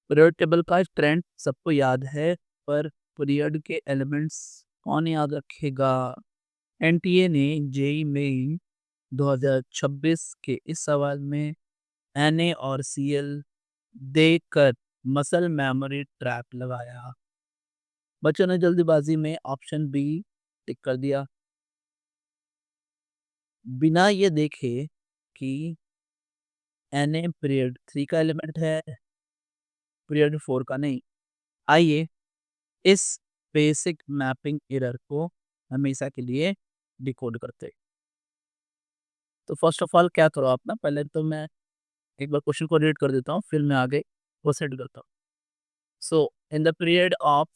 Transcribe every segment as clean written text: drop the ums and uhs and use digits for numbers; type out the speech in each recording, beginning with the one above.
Period table का trend सबको याद है, पर पीरियड के एलिमेंट्स कौन याद रखेगा? एनटीए ने जेई मेन 2026 के इस सवाल में एनए और सीएल देकर मसल मेमोरी ट्रैप लगाया। बच्चों ने जल्दीबाजी में ऑप्शन बी टिक कर दिया, बिना ये देखे कि एनए पीरियड 3 का एलिमेंट है, पीरियड 4 का नहीं। आइए इस बेसिक मैपिंग एरर को हमेशा के लिए डिकोड करते हैं। तो फर्स्ट ऑफ ऑल क्या करो आप ना, पहले तो मैं एक बार क्वेश्चन को रीड कर देता हूँ, फिर मैं आगे प्रोसीड करता हूँ। So in the period of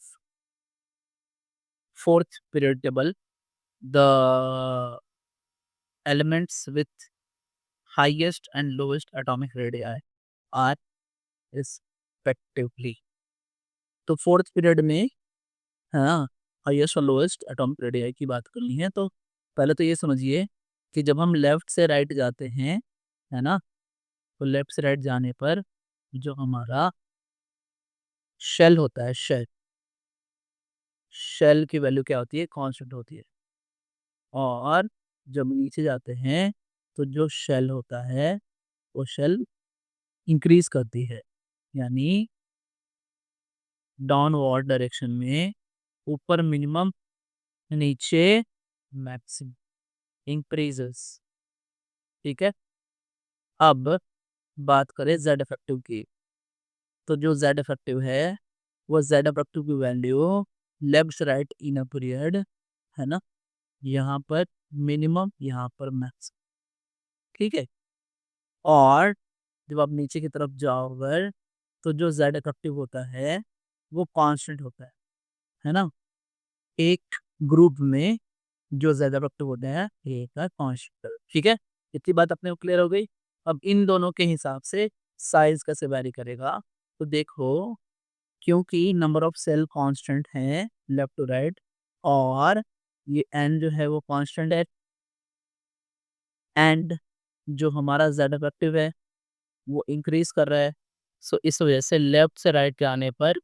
fourth period table, the elements with highest and lowest atomic radii are respectively। तो फोर्थ पीरियड में हाँ हाईएस्ट और लोएस्ट एटॉमिक रेडियाई की बात करनी है। तो पहले तो ये समझिए कि जब हम लेफ्ट से राइट जाते हैं, है ना, तो लेफ्ट से राइट जाने पर जो हमारा शेल होता है, शेल शेल की वैल्यू क्या होती है? कांस्टेंट होती है। और जब नीचे जाते हैं तो जो शेल होता है वो शेल इंक्रीज करती है, यानी डाउनवर्ड डायरेक्शन में, ऊपर मिनिमम, नीचे मैक्सिमम इंक्रीजेस। ठीक है, अब बात करें जेड इफेक्टिव की। तो जो जेड इफेक्टिव है वो जेड इफेक्टिव की वैल्यू लेफ्ट से राइट इन अ पीरियड, है ना, यहाँ पर मिनिमम, यहाँ पर मैक्स। ठीक है, और जब आप नीचे की तरफ जाओगे तो जो जेड इफेक्टिव होता है वो कांस्टेंट होता है ना। एक ग्रुप में जो ज्यादा इफेक्टिव होते हैं एक का कांस्टेंट। ठीक है, इतनी बात अपने को क्लियर हो गई। अब इन दोनों के हिसाब से साइज कैसे वैरी करेगा? तो देखो, क्योंकि नंबर ऑफ सेल कांस्टेंट है लेफ्ट टू राइट, और ये एन जो है वो कांस्टेंट है, एंड जो हमारा जेड इफेक्टिव है वो इंक्रीज कर रहा है। सो इस वजह से लेफ्ट से राइट जाने पर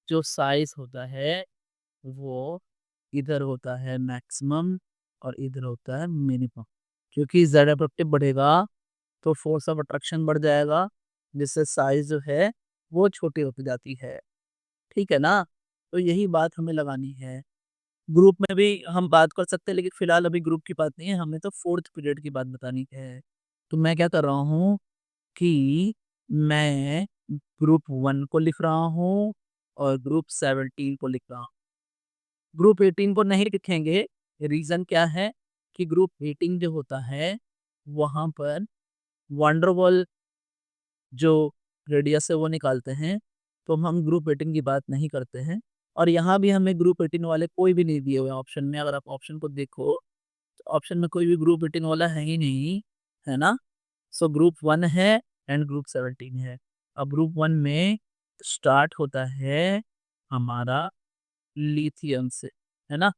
जो साइज होता है वो इधर होता है मैक्सिमम और इधर होता है मिनिमम। क्योंकि जेड इफेक्टिव बढ़ेगा तो फोर्स ऑफ अट्रैक्शन बढ़ जाएगा, जिससे साइज जो है वो छोटी होती जाती है। ठीक है ना, तो यही बात हमें लगानी है। ग्रुप में भी हम बात कर सकते हैं, लेकिन फिलहाल अभी ग्रुप की बात नहीं है, हमें तो फोर्थ पीरियड की बात बतानी है। तो मैं क्या कर रहा हूँ कि मैं ग्रुप 1 को लिख रहा हूँ और ग्रुप 17 को लिख रहा हूँ। ग्रुप 18 को नहीं लिखेंगे, रीजन क्या है कि ग्रुप 18 जो होता है वहां पर वंडरवॉल जो रेडियस है वो निकालते हैं, तो हम ग्रुप 18 की बात नहीं करते हैं। और यहाँ भी हमें ग्रुप 18 वाले कोई भी नहीं दिए हुए ऑप्शन में। अगर आप ऑप्शन को देखो तो ऑप्शन में कोई भी ग्रुप 18 वाला है ही नहीं, है ना। सो ग्रुप 1 है एंड ग्रुप 17 है। अब ग्रुप 1 में स्टार्ट होता है हमारा लिथियम से, है ना।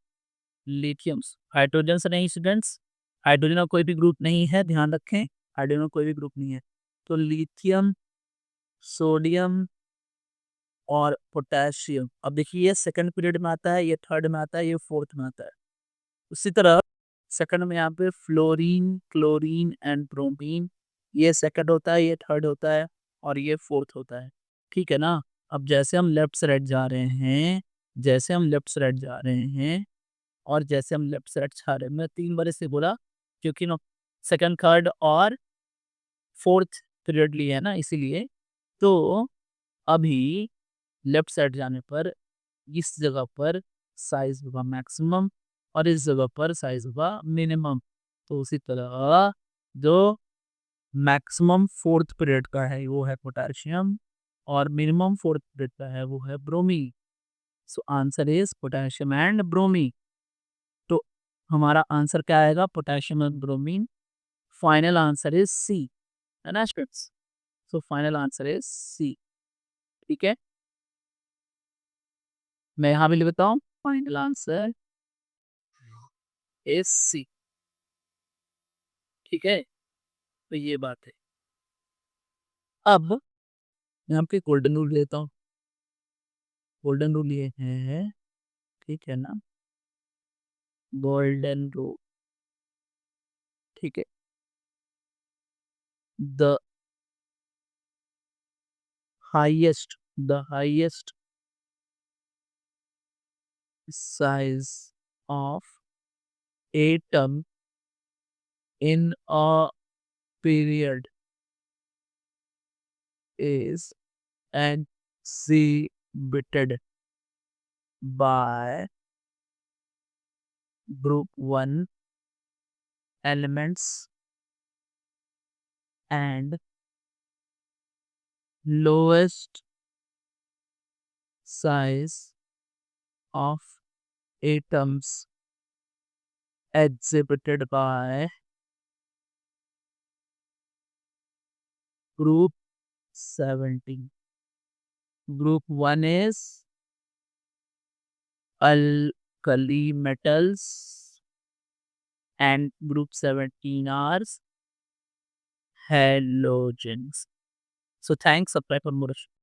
लिथियम, हाइड्रोजन से नहीं स्टूडेंट्स, हाइड्रोजन का कोई भी ग्रुप नहीं है, ध्यान रखें, हाइड्रोजन का कोई भी ग्रुप नहीं है। तो लिथियम, सोडियम और पोटेशियम। अब देखिए ये सेकंड पीरियड में आता है, ये थर्ड में आता है, ये फोर्थ में आता है। उसी तरह सेकंड में यहाँ पे फ्लोरीन, क्लोरीन एंड ब्रोमीन, ये सेकंड होता है, ये थर्ड होता है और ये फोर्थ होता है। ठीक है ना। अब जैसे हम लेफ्ट से राइट जा रहे हैं, जैसे हम लेफ्ट से राइट जा रहे हैं और जैसे हम लेफ्ट से राइट जा रहे हैं, मैं 3 बार इसे बोला क्योंकि ना सेकंड, थर्ड और फोर्थ पीरियड लिए है ना, इसीलिए। तो अभी लेफ्ट साइड जाने पर इस जगह पर साइज होगा मैक्सिमम और इस जगह पर साइज होगा मिनिमम। तो उसी तरह जो मैक्सिमम फोर्थ पीरियड का है वो है पोटेशियम और मिनिमम फोर्थ पीरियड का है वो है bromine. So answer is potassium and bromine. तो हमारा आंसर क्या आएगा? Potassium and bromine. Final answer is C, है ना students. So final answer is C. ठीक है, मैं यहाँ भी लिखता हूँ, फाइनल आंसर इज सी। ठीक है, तो ये बात है। अब यहाँ पे गोल्डन रूल लेता हूँ। गोल्डन रूल ये है, ठीक है ना? गोल्डन रूल, ठीक है। The highest size of atom in a period is exhibited by group 1 elements and lowest size of atoms exhibited by group 17. Group 1 is alkali metals and group 17 are halogens. So thanks, subscribe for more.